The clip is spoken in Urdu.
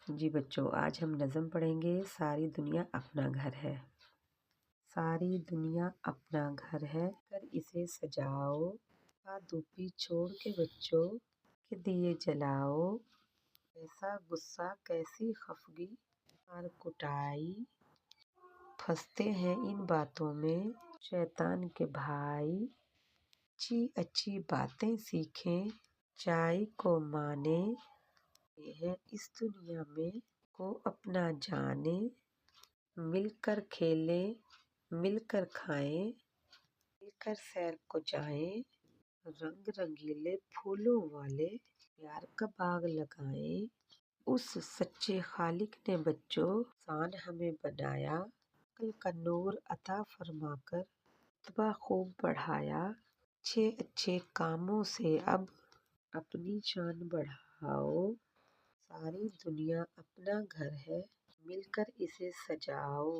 جی بچوں، آج ہم نظم پڑھیں گے ساری دنیا اپنا گھر ہے۔ ساری دنیا اپنا گھر ہے، کر اسے سجاؤ، دھوپی چھوڑ کے بچوں کے دیے جلاؤ، کیسا غصہ کیسی خفگی اور کٹائی، پھنستے ہیں ان باتوں میں شیطان کے بھائی، اچھی اچھی باتیں سیکھیں سچائی کو مانیں، یہ ہے اس دنیا میں کو اپنا جانے، مل کر کھیلیں مل کر کھائیں، مل کر سیر کو جائیں، رنگ رنگیلے پھولوں والے پیار کا باغ لگائیں، اس سچے خالق نے بچوں انسان ہمیں بنایا، عقل کا نور عطا فرما کر رتبہ خوب بڑھایا، اچھے اچھے کاموں سے اب اپنی شان بڑھاؤ، ساری دنیا اپنا گھر ہے، مل کر اسے سجاؤ۔